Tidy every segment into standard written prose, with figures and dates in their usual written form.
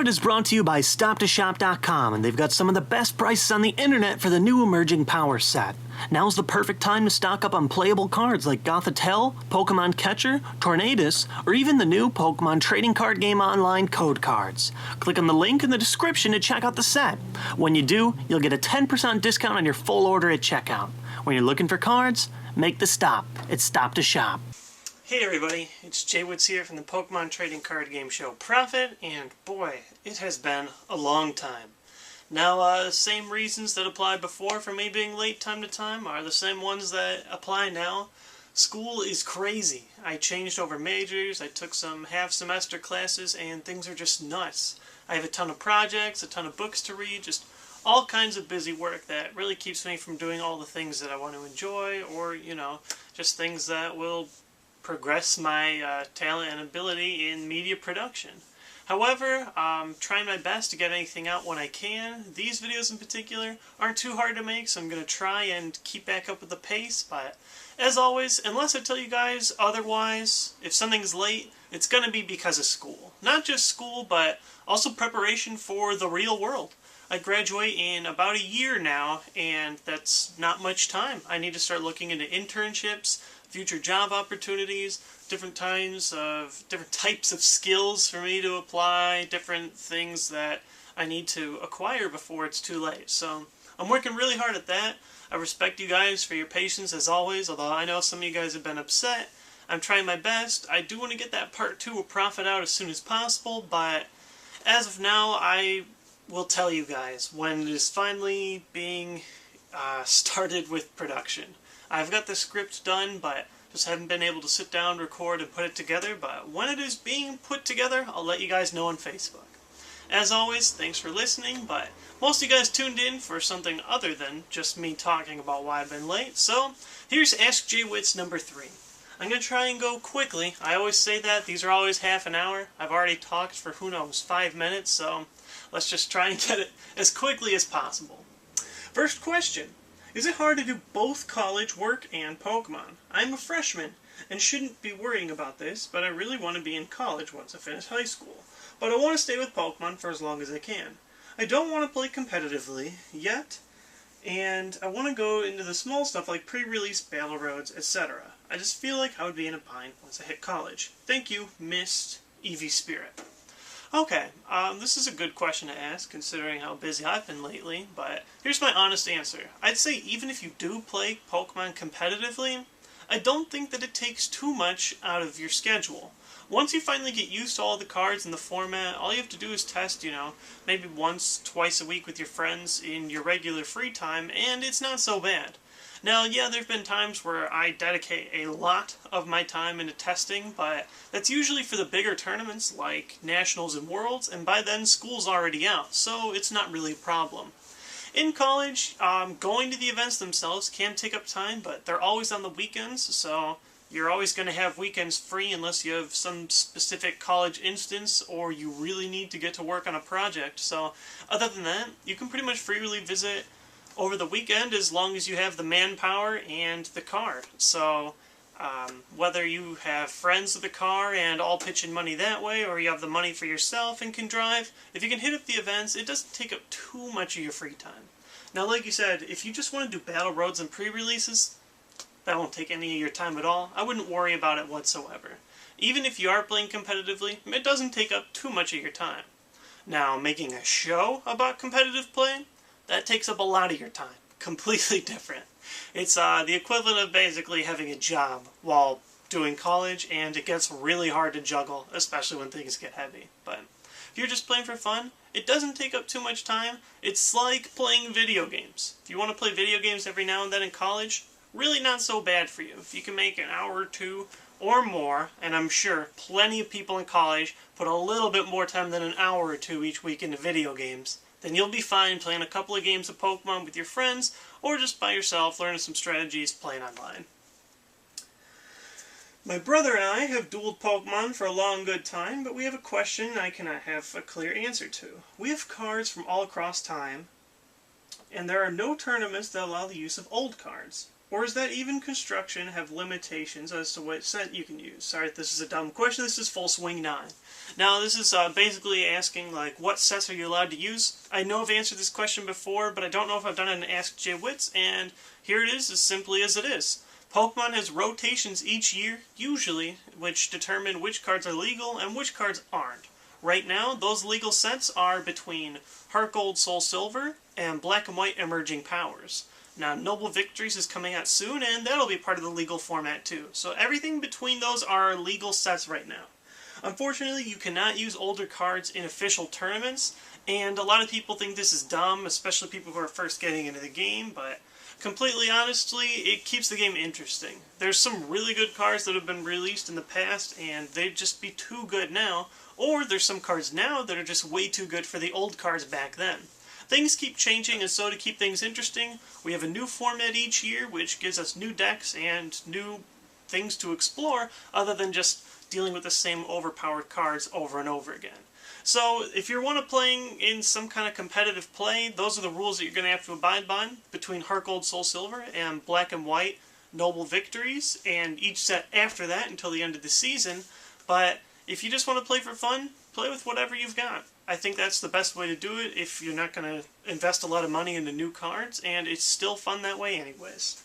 Profit is brought to you by StopToShop.com, and they've got some of the best prices on the internet for the new emerging power set. Now's the perfect time to stock up on playable cards like Gothitelle, Pokemon Catcher, Tornadus, or even the new Pokemon Trading Card Game Online code cards. Click on the link in the description to check out the set. When you do, you'll get a 10% discount on your full order at checkout. When you're looking for cards, make the stop. It's Stop to Shop. Hey everybody, it's J-Wittz here from the Pokemon Trading Card Game Show Profit, and boy, it has been a long time. Now, the same reasons that applied before for me being late time to time are the same ones that apply now. School is crazy. I changed over majors, I took some half-semester classes, and things are just nuts. I have a ton of projects, a ton of books to read, just all kinds of busy work that really keeps me from doing all the things that I want to enjoy, or, just things that will progress my talent and ability in media production. However, I'm trying my best to get anything out when I can. These videos in particular aren't too hard to make, so I'm going to try and keep back up with the pace, but as always, unless I tell you guys otherwise, if something's late, it's going to be because of school. Not just school, but also preparation for the real world. I graduate in about a year now, and that's not much time. I need to start looking into internships, future job opportunities, different types of skills for me to apply, different things that I need to acquire before it's too late. So I'm working really hard at that. I respect you guys for your patience as always, although I know some of you guys have been upset. I'm trying my best. I do want to get that part 2 of Profit out as soon as possible, but as of now, I will tell you guys when it is finally being started with production. I've got the script done, but just haven't been able to sit down, record, and put it together. But when it is being put together, I'll let you guys know on Facebook. As always, thanks for listening, but most of you guys tuned in for something other than just me talking about why I've been late. So here's Ask J-Wittz number 3. I'm going to try and go quickly. I always say that. These are always half an hour. I've already talked for, who knows, 5 minutes, so let's just try and get it as quickly as possible. First question. Is it hard to do both college work and Pokemon? I'm a freshman and shouldn't be worrying about this, but I really want to be in college once I finish high school. But I want to stay with Pokemon for as long as I can. I don't want to play competitively yet, and I want to go into the small stuff like pre-release battle roads, etc. I just feel like I would be in a bind once I hit college. Thank you, Mist Eevee Spirit. Okay, this is a good question to ask, considering how busy I've been lately, but here's my honest answer. I'd say even if you do play Pokemon competitively, I don't think that it takes too much out of your schedule. Once you finally get used to all the cards and the format, all you have to do is test, maybe once, twice a week with your friends in your regular free time, and it's not so bad. Now, yeah, there have been times where I dedicate a lot of my time into testing, but that's usually for the bigger tournaments like Nationals and Worlds, and by then school's already out, so it's not really a problem. In college, going to the events themselves can take up time, but they're always on the weekends, so you're always going to have weekends free unless you have some specific college instance or you really need to get to work on a project. So other than that, you can pretty much freely visit over the weekend as long as you have the manpower and the car. So whether you have friends with a car and all pitch in money that way, or you have the money for yourself and can drive, if you can hit up the events, it doesn't take up too much of your free time. Now, like you said, if you just want to do battle roads and pre-releases, that won't take any of your time at all. I wouldn't worry about it whatsoever. Even if you are playing competitively, it doesn't take up too much of your time. Now, making a show about competitive play, that takes up a lot of your time. Completely different. It's the equivalent of basically having a job while doing college, and it gets really hard to juggle, especially when things get heavy. But if you're just playing for fun, it doesn't take up too much time. It's like playing video games. If you want to play video games every now and then in college, really not so bad for you. If you can make an hour or two or more, and I'm sure plenty of people in college put a little bit more time than an hour or two each week into video games, then you'll be fine playing a couple of games of Pokemon with your friends, or just by yourself, learning some strategies playing online. My brother and I have dueled Pokemon for a long good time, but we have a question I cannot have a clear answer to. We have cards from all across time, and there are no tournaments that allow the use of old cards. Or does that even construction have limitations as to what set you can use? Sorry, this is a dumb question. This is Full Swing 9. Now, this is basically asking, like, what sets are you allowed to use? I know I've answered this question before, but I don't know if I've done it in Ask J-Wittz, and here it is, as simply as it is. Pokemon has rotations each year, usually, which determine which cards are legal and which cards aren't. Right now, those legal sets are between Heart Gold, Soul Silver, and Black and White Emerging Powers. Now, Noble Victories is coming out soon, and that'll be part of the legal format too. So everything between those are legal sets right now. Unfortunately, you cannot use older cards in official tournaments, and a lot of people think this is dumb, especially people who are first getting into the game, but completely honestly, it keeps the game interesting. There's some really good cards that have been released in the past, and they'd just be too good now, or there's some cards now that are just way too good for the old cards back then. Things keep changing, and so to keep things interesting, we have a new format each year, which gives us new decks and new things to explore, other than just dealing with the same overpowered cards over and over again. So, if you're one of playing in some kind of competitive play, those are the rules that you're going to have to abide by between Heart Gold, Soul Silver, and Black and White Noble Victories, and each set after that until the end of the season. But if you just want to play for fun, play with whatever you've got. I think that's the best way to do it if you're not going to invest a lot of money into new cards, and it's still fun that way anyways.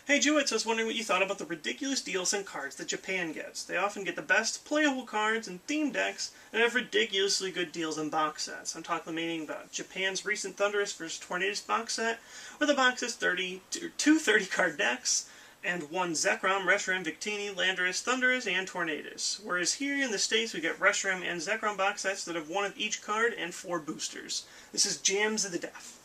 Hey J-Wittz, I was wondering what you thought about the ridiculous deals on cards that Japan gets. They often get the best playable cards and theme decks, and have ridiculously good deals on box sets. I'm talking meaning about Japan's recent Thunderous vs. Tornadus box set, where the box has two 30-card decks, and one Zekrom, Reshiram, Victini, Landorus, Thunderous, and Tornadus. Whereas here in the States we get Reshiram and Zekrom box sets that have one of each card and 4 boosters. This is Jams of the Deaf.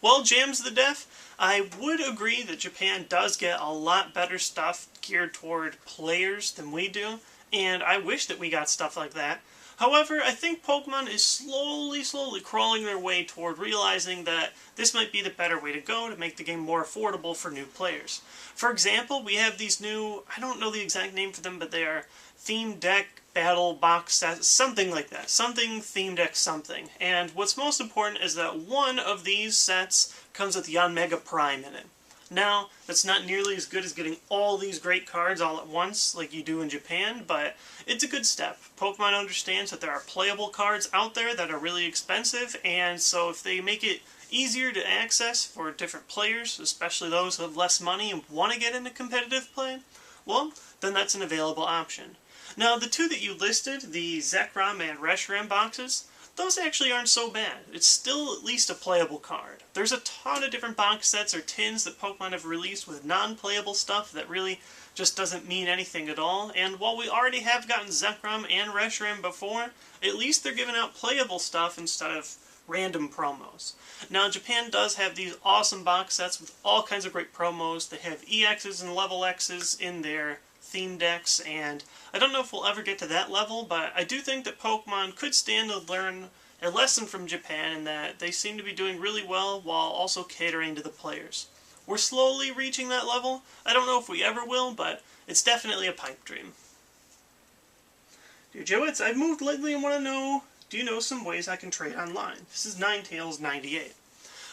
Well, Jams of the Deaf, I would agree that Japan does get a lot better stuff geared toward players than we do, and I wish that we got stuff like that. However, I think Pokemon is slowly crawling their way toward realizing that this might be the better way to go to make the game more affordable for new players. For example, we have these new, I don't know the exact name for them, but they are Theme Deck Battle Box Sets, something like that. Something Theme Deck something. And what's most important is that one of these sets comes with Yanmega Prime in it. Now, that's not nearly as good as getting all these great cards all at once like you do in Japan, but it's a good step. Pokemon understands that there are playable cards out there that are really expensive, and so if they make it easier to access for different players, especially those who have less money and want to get into competitive play, well, then that's an available option. Now, the two that you listed, the Zekrom and Reshiram boxes, those actually aren't so bad. It's still at least a playable card. There's a ton of different box sets or tins that Pokemon have released with non-playable stuff that really just doesn't mean anything at all, and while we already have gotten Zekrom and Reshiram before, at least they're giving out playable stuff instead of random promos. Now, Japan does have these awesome box sets with all kinds of great promos. They have EXs and Level Xs in their theme decks, and I don't know if we'll ever get to that level, but I do think that Pokemon could stand to learn a lesson from Japan in that they seem to be doing really well while also catering to the players. We're slowly reaching that level. I don't know if we ever will, but it's definitely a pipe dream. Dear J-Wittz, I've moved lately and want to know, do you know some ways I can trade online? This is Ninetales98.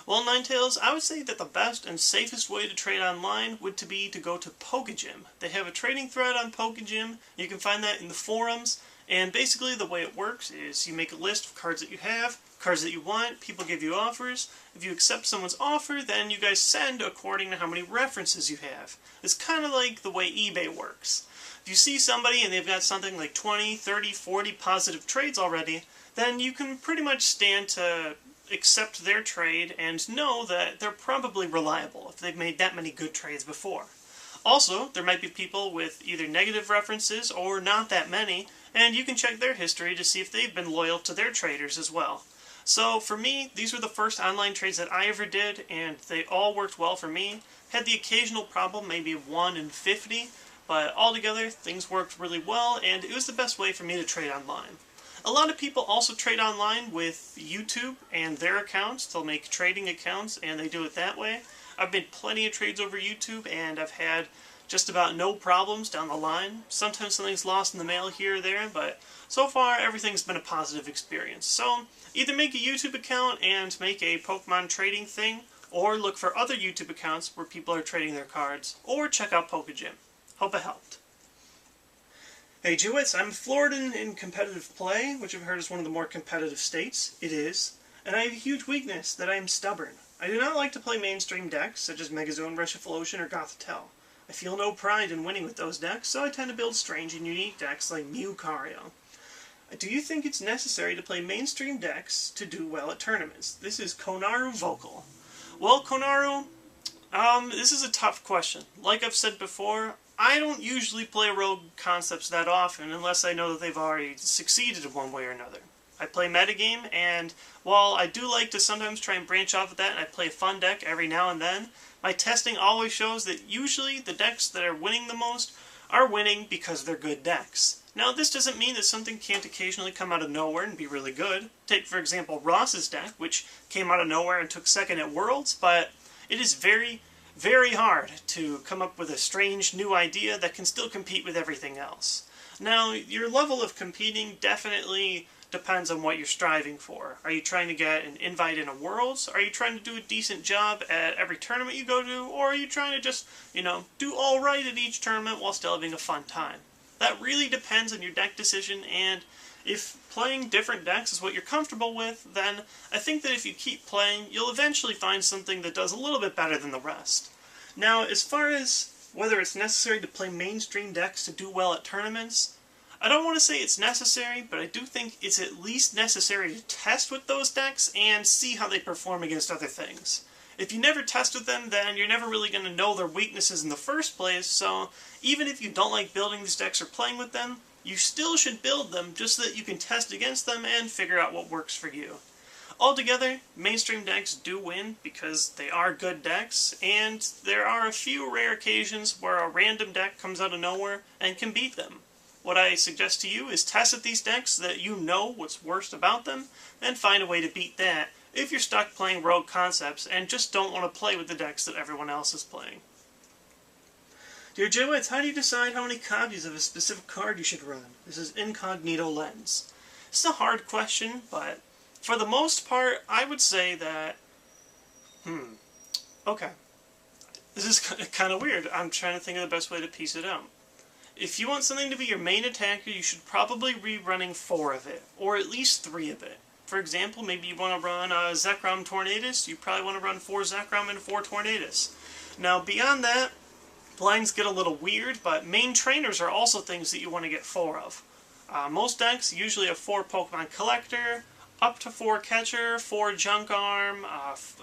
Well, Ninetales, I would say that the best and safest way to trade online would be to go to Pokegym. They have a trading thread on Pokegym. You can find that in the forums. And basically the way it works is you make a list of cards that you have, cards that you want, people give you offers. If you accept someone's offer, then you guys send according to how many references you have. It's kind of like the way eBay works. If you see somebody and they've got something like 20, 30, 40 positive trades already, then you can pretty much stand to accept their trade and know that they're probably reliable if they've made that many good trades before. Also, there might be people with either negative references or not that many, and you can check their history to see if they've been loyal to their traders as well. So for me, these were the first online trades that I ever did, and they all worked well for me. Had the occasional problem, maybe 1 in 50, but altogether things worked really well, and it was the best way for me to trade online. A lot of people also trade online with YouTube and their accounts. They'll make trading accounts and they do it that way. I've made plenty of trades over YouTube and I've had just about no problems down the line. Sometimes something's lost in the mail here or there, but so far everything's been a positive experience. So either make a YouTube account and make a Pokemon trading thing, or look for other YouTube accounts where people are trading their cards, or check out PokeGym. Hope it helped. Hey J-Wittz, I'm Floridan in competitive play, which I've heard is one of the more competitive states. It is. And I have a huge weakness, that I am stubborn. I do not like to play mainstream decks, such as Megazone, Reshifulotion, or Gothitelle. I feel no pride in winning with those decks, so I tend to build strange and unique decks like Mew-Cario. Do you think it's necessary to play mainstream decks to do well at tournaments? This is Konaru Vocal. Well, Konaru, this is a tough question. Like I've said before, I don't usually play rogue concepts that often unless I know that they've already succeeded in one way or another. I play metagame, and while I do like to sometimes try and branch off of that and I play a fun deck every now and then, my testing always shows that usually the decks that are winning the most are winning because they're good decks. Now, this doesn't mean that something can't occasionally come out of nowhere and be really good. Take, for example, Ross's deck, which came out of nowhere and took second at Worlds, but it is very, very hard to come up with a strange new idea that can still compete with everything else. Now, your level of competing definitely depends on what you're striving for. Are you trying to get an invite in a Worlds? Are you trying to do a decent job at every tournament you go to? Or are you trying to just, do all right at each tournament while still having a fun time? That really depends on your deck decision, and if playing different decks is what you're comfortable with, then I think that if you keep playing, you'll eventually find something that does a little bit better than the rest. Now, as far as whether it's necessary to play mainstream decks to do well at tournaments, I don't want to say it's necessary, but I do think it's at least necessary to test with those decks and see how they perform against other things. If you never test with them, then you're never really going to know their weaknesses in the first place, so even if you don't like building these decks or playing with them, you still should build them just so that you can test against them and figure out what works for you. Altogether, mainstream decks do win because they are good decks, and there are a few rare occasions where a random deck comes out of nowhere and can beat them. What I suggest to you is test at these decks so that you know what's worst about them, and find a way to beat that if you're stuck playing rogue concepts and just don't want to play with the decks that everyone else is playing. Dear J-Wittz, how do you decide how many copies of a specific card you should run? This is Incognito Lens. It's a hard question, but for the most part, I would say that... Okay. This is kind of weird. I'm trying to think of the best way to piece it out. If you want something to be your main attacker, you should probably be running 4 of it, or at least 3 of it. For example, maybe you want to run Zekrom Tornadus, you probably want to run 4 Zekrom and 4 Tornadus. Now, beyond that, lines get a little weird, but main trainers are also things that you want to get 4 of. Most decks usually have 4 Pokemon Collector, up to 4 Catcher, 4 Junk Arm,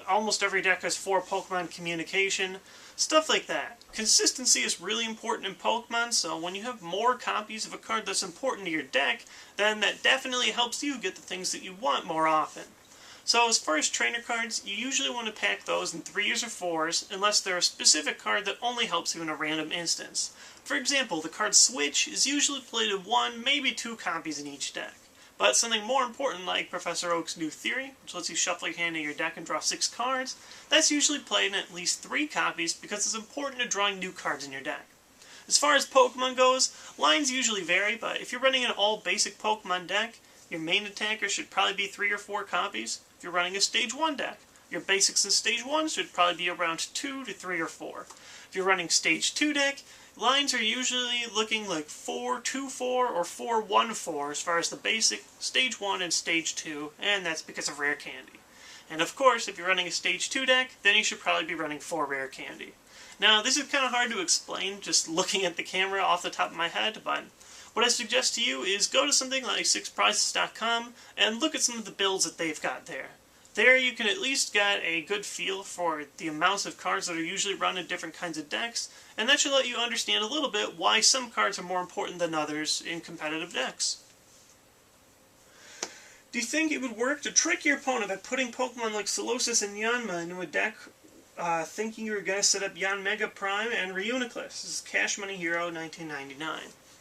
almost every deck has 4 Pokemon Communication, stuff like that. Consistency is really important in Pokemon, so when you have more copies of a card that's important to your deck, then that definitely helps you get the things that you want more often. So as far as trainer cards, you usually want to pack those in 3s or 4s, unless they're a specific card that only helps you in a random instance. For example, the card Switch is usually played in 1, maybe 2 copies in each deck. But something more important like Professor Oak's new theory, which lets you shuffle your hand in your deck and draw 6 cards, that's usually played in at least 3 copies because it's important to drawing new cards in your deck. As far as Pokemon goes, lines usually vary, but if you're running an all-basic Pokemon deck, your main attacker should probably be 3 or 4 copies. If you're running a Stage 1 deck, your basics in Stage 1 should probably be around 2 to 3 or 4. If you're running Stage 2 deck, lines are usually looking like 4-2-4 or 4-1-4 as far as the basic, Stage 1 and Stage 2, and that's because of Rare Candy. And of course, if you're running a Stage 2 deck, then you should probably be running 4 Rare Candy. Now, this is kind of hard to explain just looking at the camera off the top of my head, but what I suggest to you is go to something like 6prices.com and look at some of the builds that they've got there. There you can at least get a good feel for the amounts of cards that are usually run in different kinds of decks, and that should let you understand a little bit why some cards are more important than others in competitive decks. Do you think it would work to trick your opponent by putting Pokemon like Solosis and Yanma into a deck thinking you were going to set up Yanmega Prime and Reuniclus? This is Cash Money Hero 1999.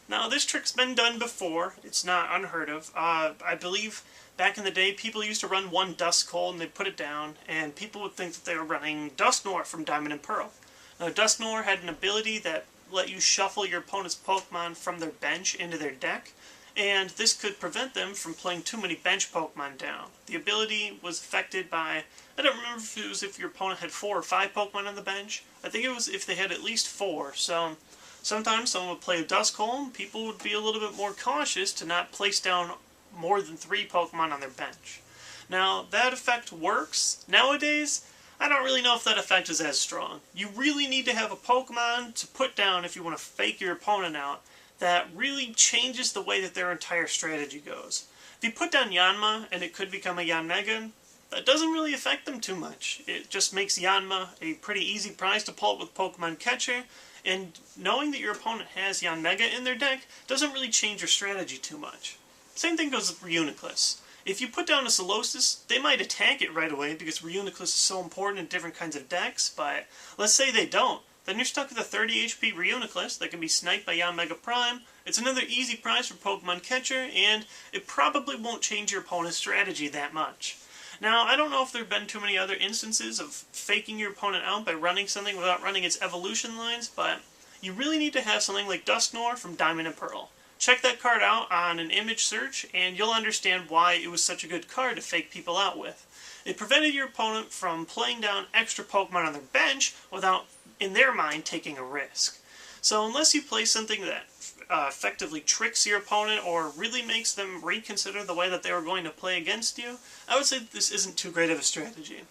Now, this trick's been done before. It's not unheard of. I believe back in the day, people used to run 1 Dusknoir and they'd put it down, and people would think that they were running Dusknoir from Diamond and Pearl. Now, Dusknoir had an ability that let you shuffle your opponent's Pokemon from their bench into their deck, and this could prevent them from playing too many bench Pokemon down. The ability was affected by, I don't remember if it was if your opponent had 4 or 5 Pokemon on the bench. I think it was if they had at least 4, so sometimes someone would play a Duskholm, people would be a little bit more cautious to not place down more than 3 Pokemon on their bench. Now, that effect works. Nowadays, I don't really know if that effect is as strong. You really need to have a Pokemon to put down if you want to fake your opponent out that really changes the way that their entire strategy goes. If you put down Yanma and it could become a Yanmega, that doesn't really affect them too much. It just makes Yanma a pretty easy prize to pull up with Pokemon Catcher, and knowing that your opponent has Yanmega in their deck doesn't really change your strategy too much. Same thing goes with Reuniclus. If you put down a Solosis, they might attack it right away because Reuniclus is so important in different kinds of decks, but let's say they don't. Then you're stuck with a 30 HP Reuniclus that can be sniped by Yanmega Prime. It's another easy prize for Pokemon Catcher, and it probably won't change your opponent's strategy that much. Now, I don't know if there have been too many other instances of faking your opponent out by running something without running its evolution lines, but you really need to have something like Dusknoir from Diamond and Pearl. Check that card out on an image search, and you'll understand why it was such a good card to fake people out with. It prevented your opponent from playing down extra Pokemon on their bench without, in their mind, taking a risk. So unless you play something that effectively tricks your opponent or really makes them reconsider the way that they were going to play against you, I would say that this isn't too great of a strategy.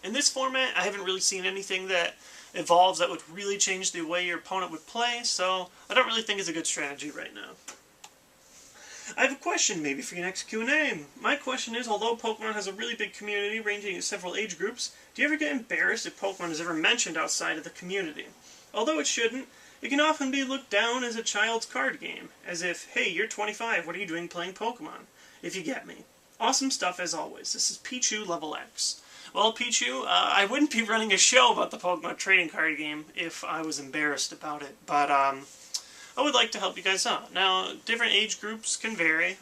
In this format, I haven't really seen anything that evolves that would really change the way your opponent would play, so I don't really think it's a good strategy right now. I have a question maybe for your next Q&A. My question is, although Pokemon has a really big community ranging in several age groups, do you ever get embarrassed if Pokemon is ever mentioned outside of the community? Although it shouldn't, it can often be looked down as a child's card game, as if, hey, you're 25, what are you doing playing Pokemon? If you get me. Awesome stuff as always. This is Pichu Level X. Well, Pichu, I wouldn't be running a show about the Pokemon trading card game if I was embarrassed about it, but I would like to help you guys out. Now, different age groups can vary,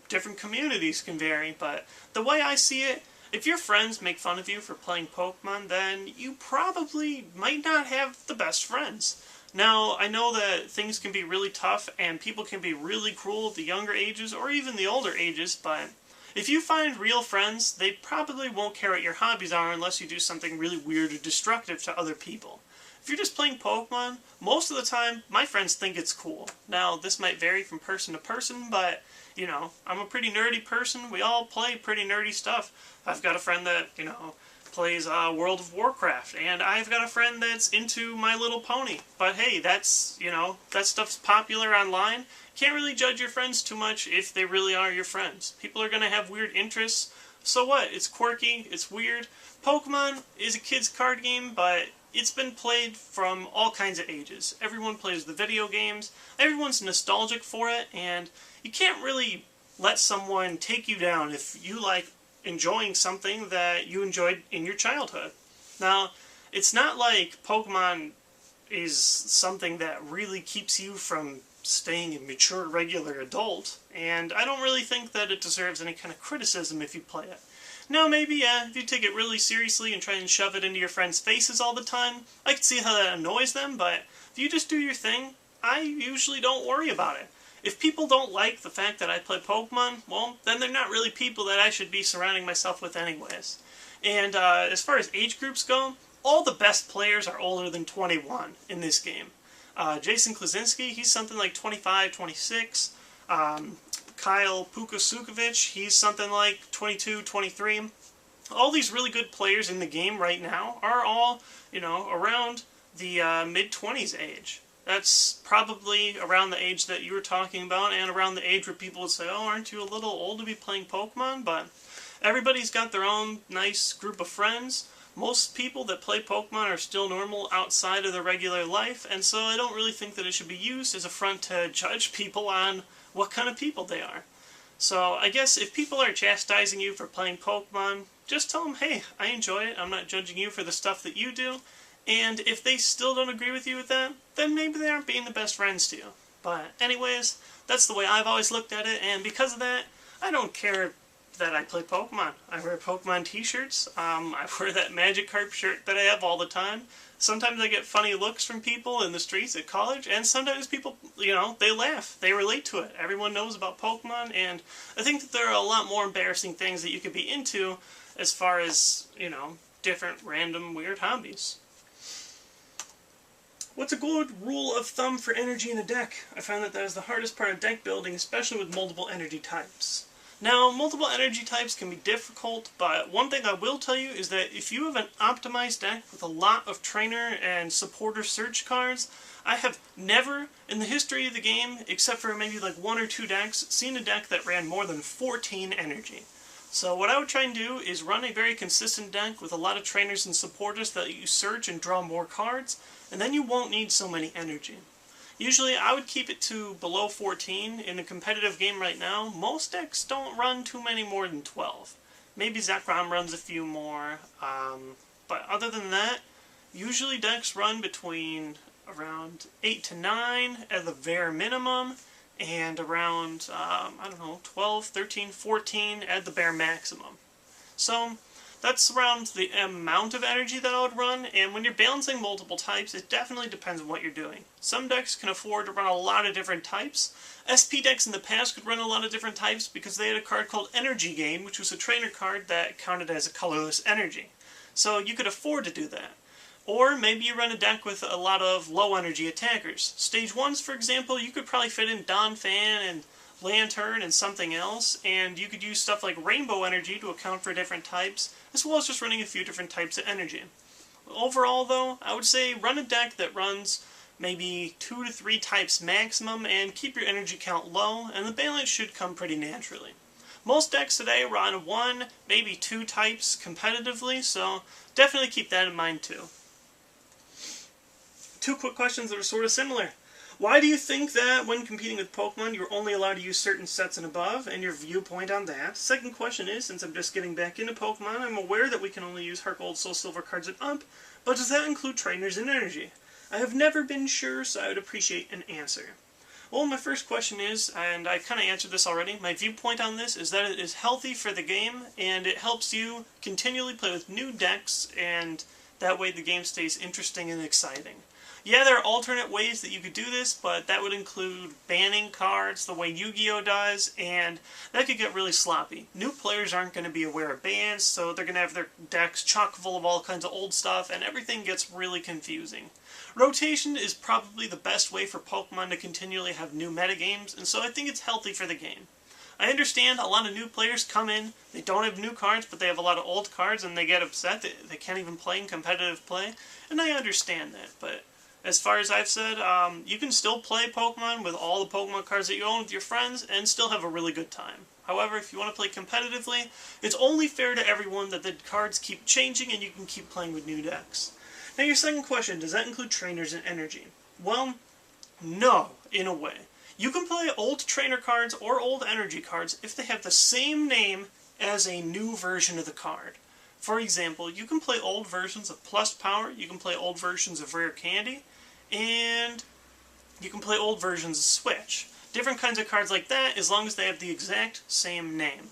different communities can vary, but the way I see it, if your friends make fun of you for playing Pokemon, then you probably might not have the best friends. Now, I know that things can be really tough and people can be really cruel at the younger ages or even the older ages, but if you find real friends, they probably won't care what your hobbies are unless you do something really weird or destructive to other people. If you're just playing Pokemon, most of the time, my friends think it's cool. Now, this might vary from person to person, but, you know, I'm a pretty nerdy person. We all play pretty nerdy stuff. I've got a friend that, you know, plays World of Warcraft, and I've got a friend that's into My Little Pony. But hey, that's, you know, that stuff's popular online. Can't really judge your friends too much if they really are your friends. People are going to have weird interests. So what? It's quirky, it's weird. Pokemon is a kid's card game, but it's been played from all kinds of ages. Everyone plays the video games, everyone's nostalgic for it, and you can't really let someone take you down if you like enjoying something that you enjoyed in your childhood. Now, it's not like Pokemon is something that really keeps you from staying a mature, regular adult, and I don't really think that it deserves any kind of criticism if you play it. Now, maybe, yeah, if you take it really seriously and try and shove it into your friends' faces all the time, I can see how that annoys them, but if you just do your thing, I usually don't worry about it. If people don't like the fact that I play Pokemon, well, then they're not really people that I should be surrounding myself with anyways. And as far as age groups go, all the best players are older than 21 in this game. Jason Klasinski, he's something like 25, 26. Kyle Pukasukovic, he's something like 22, 23. All these really good players in the game right now are all, you know, around the mid-20s age. That's probably around the age that you were talking about and around the age where people would say, oh, aren't you a little old to be playing Pokemon? But everybody's got their own nice group of friends. Most people that play Pokemon are still normal outside of their regular life, and so I don't really think that it should be used as a front to judge people on what kind of people they are. So I guess if people are chastising you for playing Pokemon, just tell them, hey, I enjoy it, I'm not judging you for the stuff that you do, and if they still don't agree with you with that, then maybe they aren't being the best friends to you. But anyways, that's the way I've always looked at it, and because of that, I don't care that I play Pokemon. I wear Pokemon t-shirts. I wear that Magikarp shirt that I have all the time. Sometimes I get funny looks from people in the streets at college, and sometimes people, they laugh. They relate to it. Everyone knows about Pokemon, and I think that there are a lot more embarrassing things that you could be into as far as, different random weird hobbies. What's a good rule of thumb for energy in a deck? I found that is the hardest part of deck building, especially with multiple energy types. Now, multiple energy types can be difficult, but one thing I will tell you is that if you have an optimized deck with a lot of trainer and supporter search cards, I have never, in the history of the game, except for maybe like 1 or 2 decks, seen a deck that ran more than 14 energy. So what I would try and do is run a very consistent deck with a lot of trainers and supporters that you search and draw more cards, and then you won't need so many energy. Usually I would keep it to below 14. In a competitive game right now, most decks don't run too many more than 12. Maybe Zekrom runs a few more, but other than that, usually decks run between around 8 to 9 at the bare minimum, and around, 12, 13, 14 at the bare maximum. So that's around the amount of energy that I would run, and when you're balancing multiple types, it definitely depends on what you're doing. Some decks can afford to run a lot of different types. SP decks in the past could run a lot of different types because they had a card called Energy Gain, which was a trainer card that counted as a colorless energy. So you could afford to do that. Or maybe you run a deck with a lot of low energy attackers. Stage 1s, for example, you could probably fit in Donphan and Lantern and something else, and you could use stuff like Rainbow Energy to account for different types, as well as just running a few different types of energy. Overall, though, I would say run a deck that runs maybe 2 to 3 types maximum, and keep your energy count low, and the balance should come pretty naturally. Most decks today run 1, maybe 2 types competitively, so definitely keep that in mind too. 2 quick questions that are sort of similar. Why do you think that when competing with Pokemon you're only allowed to use certain sets and above, and your viewpoint on that? Second question is, since I'm just getting back into Pokemon, I'm aware that we can only use Heart Gold, Soul Silver cards and up, but does that include trainers and energy? I have never been sure, so I would appreciate an answer. Well, my first question is, and I kind of answered this already, my viewpoint on this is that it is healthy for the game, and it helps you continually play with new decks, and that way the game stays interesting and exciting. Yeah, there are alternate ways that you could do this, but that would include banning cards the way Yu-Gi-Oh! Does, and that could get really sloppy. New players aren't going to be aware of bans, so they're going to have their decks chock full of all kinds of old stuff, and everything gets really confusing. Rotation is probably the best way for Pokemon to continually have new metagames, and so I think it's healthy for the game. I understand a lot of new players come in, they don't have new cards, but they have a lot of old cards, and they get upset that they can't even play in competitive play, and I understand that, but as far as I've said, you can still play Pokemon with all the Pokemon cards that you own with your friends and still have a really good time. However, if you want to play competitively, it's only fair to everyone that the cards keep changing and you can keep playing with new decks. Now your second question, does that include trainers and energy? Well, no, in a way. You can play old trainer cards or old energy cards if they have the same name as a new version of the card. For example, you can play old versions of Plus Power, you can play old versions of Rare Candy, and you can play old versions of Switch. Different kinds of cards like that, as long as they have the exact same name.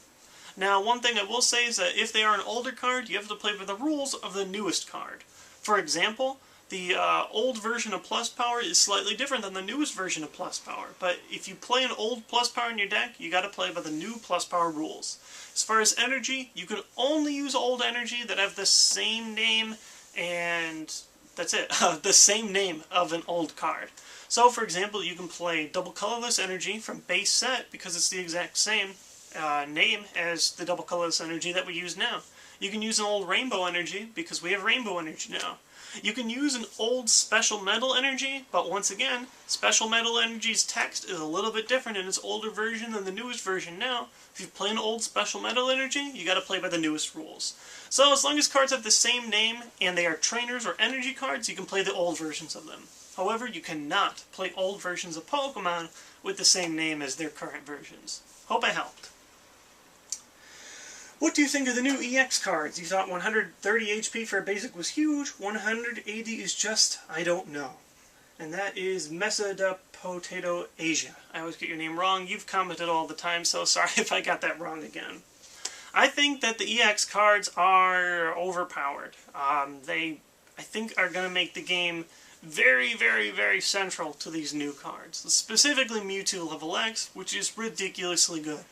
Now, one thing I will say is that if they are an older card, you have to play by the rules of the newest card. For example, the old version of Plus Power is slightly different than the newest version of Plus Power, but if you play an old Plus Power in your deck, you gotta play by the new Plus Power rules. As far as energy, you can only use old energy that have the same name, and that's it, the same name of an old card. So, for example, you can play Double Colorless Energy from base set because it's the exact same name as the Double Colorless Energy that we use now. You can use an old Rainbow Energy because we have Rainbow Energy now. You can use an old Special Metal Energy, but once again, Special Metal Energy's text is a little bit different in its older version than the newest version now. If you play an old Special Metal Energy, you gotta play by the newest rules. So as long as cards have the same name, and they are trainers or energy cards, you can play the old versions of them. However, you cannot play old versions of Pokemon with the same name as their current versions. Hope I helped. What do you think of the new EX cards? You thought 130 HP for a basic was huge, 180 is just, I don't know. And that is Mesa da Potato Asia. I always get your name wrong, you've commented all the time, so sorry if I got that wrong again. I think that the EX cards are overpowered. They, I think, are going to make the game very, very, very central to these new cards. Specifically Mewtwo level X, which is ridiculously good.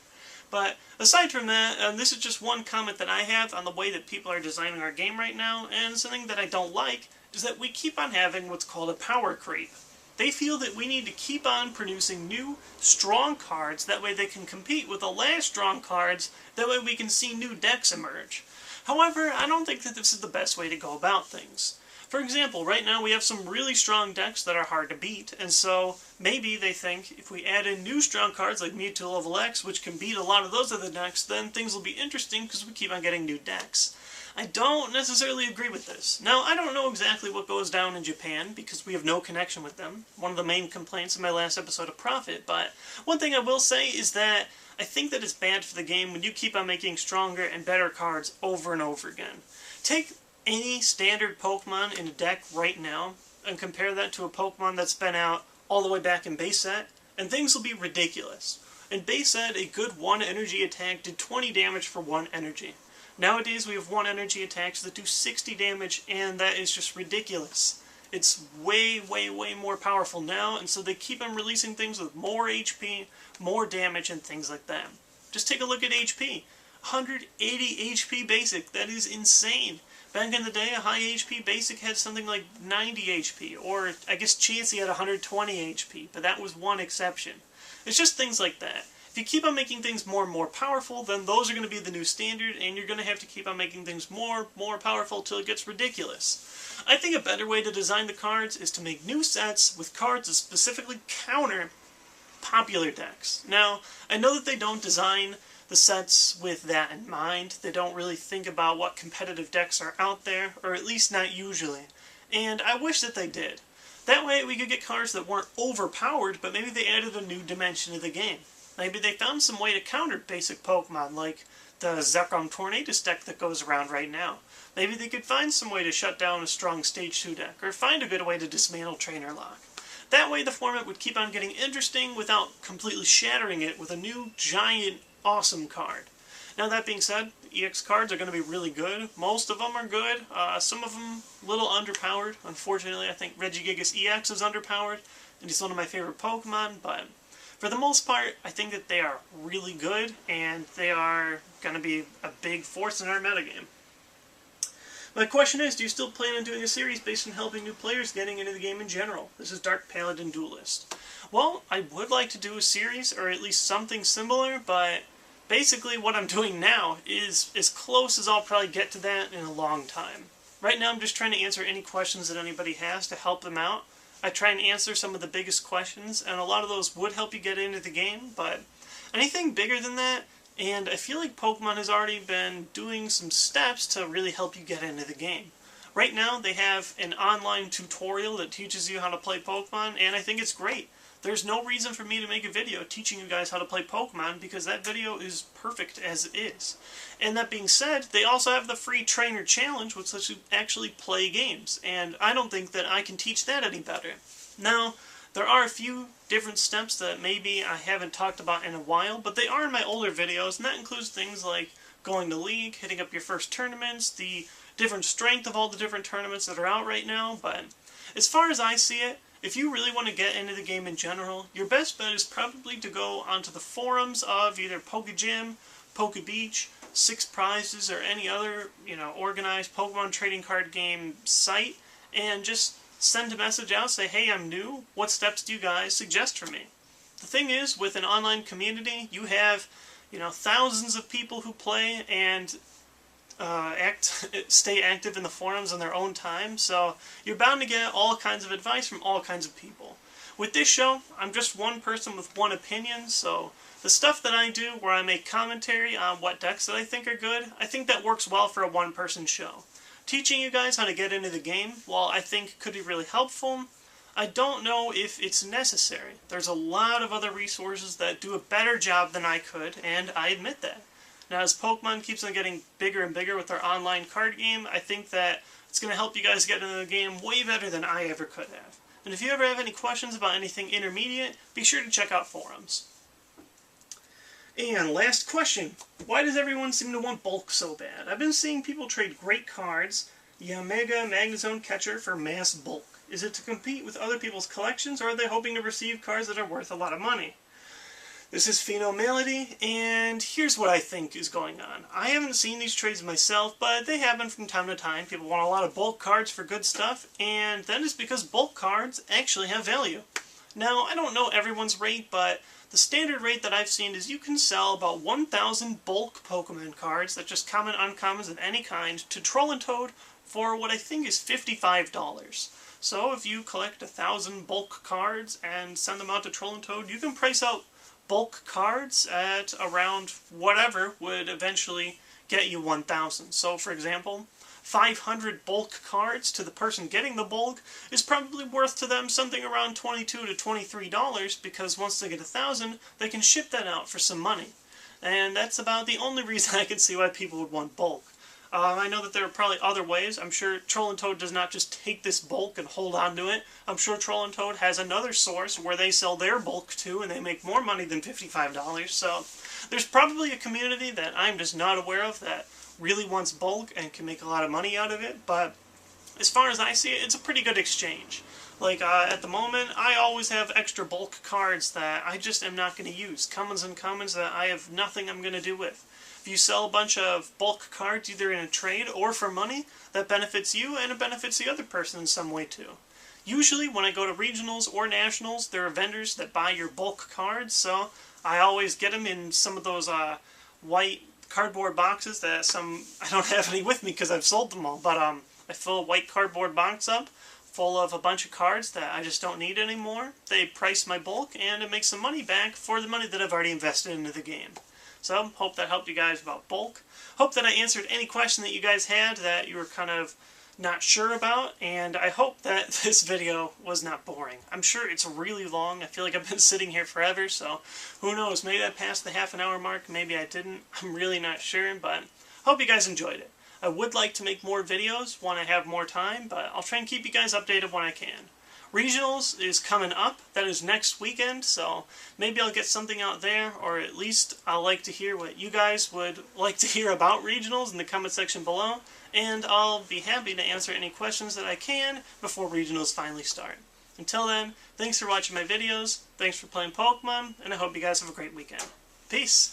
But aside from that, this is just one comment that I have on the way that people are designing our game right now, and something that I don't like is that we keep on having what's called a power creep. They feel that we need to keep on producing new, strong cards, that way they can compete with the last strong cards, that way we can see new decks emerge. However, I don't think that this is the best way to go about things. For example, right now we have some really strong decks that are hard to beat, and so maybe they think if we add in new strong cards like Mewtwo level X, which can beat a lot of those other decks, then things will be interesting because we keep on getting new decks. I don't necessarily agree with this. Now, I don't know exactly what goes down in Japan, because we have no connection with them. One of the main complaints in my last episode of Profit, but one thing I will say is that I think that it's bad for the game when you keep on making stronger and better cards over and over again. Take any standard Pokemon in a deck right now, and compare that to a Pokemon that's been out all the way back in base set, and things will be ridiculous. In base set, a good 1 energy attack did 20 damage for 1 energy. Nowadays we have 1 energy attacks that do 60 damage, and that is just ridiculous. It's way, way, way more powerful now, and so they keep on releasing things with more HP, more damage, and things like that. Just take a look at HP. 180 HP basic, that is insane. Back in the day, a high HP basic had something like 90 HP, or I guess Chansey had 120 HP, but that was one exception. It's just things like that. If you keep on making things more and more powerful, then those are going to be the new standard, and you're going to have to keep on making things more powerful till it gets ridiculous. I think a better way to design the cards is to make new sets with cards that specifically counter popular decks. Now, I know that they don't design the sets with that in mind. They don't really think about what competitive decks are out there, or at least not usually. And I wish that they did. That way we could get cards that weren't overpowered, but maybe they added a new dimension to the game. Maybe they found some way to counter basic Pokemon, like the Zekrom Tornadus deck that goes around right now. Maybe they could find some way to shut down a strong Stage 2 deck, or find a good way to dismantle Trainer Lock. That way the format would keep on getting interesting without completely shattering it with a new, giant, awesome card. Now that being said, EX cards are going to be really good. Most of them are good. Some of them a little underpowered. Unfortunately, I think Regigigas EX is underpowered, and he's one of my favorite Pokemon, but for the most part, I think that they are really good, and they are going to be a big force in our metagame. My question is, do you still plan on doing a series based on helping new players getting into the game in general? This is Dark Paladin Duelist. Well, I would like to do a series, or at least something similar, but basically what I'm doing now is as close as I'll probably get to that in a long time. Right now I'm just trying to answer any questions that anybody has to help them out. I try and answer some of the biggest questions, and a lot of those would help you get into the game, but anything bigger than that, and I feel like Pokemon has already been doing some steps to really help you get into the game. Right now they have an online tutorial that teaches you how to play Pokemon, and I think it's great. There's no reason for me to make a video teaching you guys how to play Pokemon, because that video is perfect as it is. And that being said, they also have the free Trainer Challenge, which lets you actually play games, and I don't think that I can teach that any better. Now, there are a few different steps that maybe I haven't talked about in a while, but they are in my older videos, and that includes things like going to League, hitting up your first tournaments, the different strength of all the different tournaments that are out right now, but as far as I see it, if you really want to get into the game in general, your best bet is probably to go onto the forums of either PokeGym, PokeBeach, Six Prizes, or any other, organized Pokemon trading card game site, and just send a message out, say, hey, I'm new, what steps do you guys suggest for me? The thing is, with an online community, you have, thousands of people who play and stay active in the forums on their own time, so you're bound to get all kinds of advice from all kinds of people. With this show, I'm just one person with one opinion, so the stuff that I do where I make commentary on what decks that I think are good, I think that works well for a one-person show. Teaching you guys how to get into the game, while I think could be really helpful, I don't know if it's necessary. There's a lot of other resources that do a better job than I could, and I admit that. Now, as Pokemon keeps on getting bigger and bigger with their online card game, I think that it's going to help you guys get into the game way better than I ever could have. And if you ever have any questions about anything intermediate, be sure to check out forums. And last question, why does everyone seem to want bulk so bad? I've been seeing people trade great cards, Yamega Magnezone Catcher for mass bulk. Is it to compete with other people's collections, or are they hoping to receive cards that are worth a lot of money? This is Phenomality, and here's what I think is going on. I haven't seen these trades myself, but they happen from time to time. People want a lot of bulk cards for good stuff, and that is because bulk cards actually have value. Now, I don't know everyone's rate, but the standard rate that I've seen is you can sell about 1,000 bulk Pokemon cards, that's just common, uncommons of any kind, to Troll and Toad for what I think is $55. So if you collect 1,000 bulk cards and send them out to Troll and Toad, you can price out bulk cards at around whatever would eventually get you 1,000. So for example, 500 bulk cards to the person getting the bulk is probably worth to them something around $22 to $23, because once they get 1,000, they can ship that out for some money. And that's about the only reason I can see why people would want bulk. I know that there are probably other ways. I'm sure Troll and Toad does not just take this bulk and hold on to it. I'm sure Troll and Toad has another source where they sell their bulk to and they make more money than $55. So there's probably a community that I'm just not aware of that really wants bulk and can make a lot of money out of it. But as far as I see it, it's a pretty good exchange. Like, at the moment, I always have extra bulk cards that I just am not going to use. Commons and commons that I have nothing I'm going to do with. If you sell a bunch of bulk cards, either in a trade or for money, that benefits you and it benefits the other person in some way too. Usually, when I go to regionals or nationals, there are vendors that buy your bulk cards, so I always get them in some of those white cardboard boxes that I don't have any with me because I've sold them all, but I fill a white cardboard box up full of a bunch of cards that I just don't need anymore. They price my bulk and it makes some money back for the money that I've already invested into the game. So, hope that helped you guys about bulk. Hope that I answered any question that you guys had that you were kind of not sure about, and I hope that this video was not boring. I'm sure it's really long. I feel like I've been sitting here forever, so who knows, maybe I passed the half-an-hour mark, maybe I didn't. I'm really not sure, but hope you guys enjoyed it. I would like to make more videos when I have more time, but I'll try and keep you guys updated when I can. Regionals is coming up. That is next weekend, so maybe I'll get something out there, or at least I'll like to hear what you guys would like to hear about regionals in the comment section below, and I'll be happy to answer any questions that I can before regionals finally start. Until then, thanks for watching my videos, thanks for playing Pokemon, and I hope you guys have a great weekend. Peace!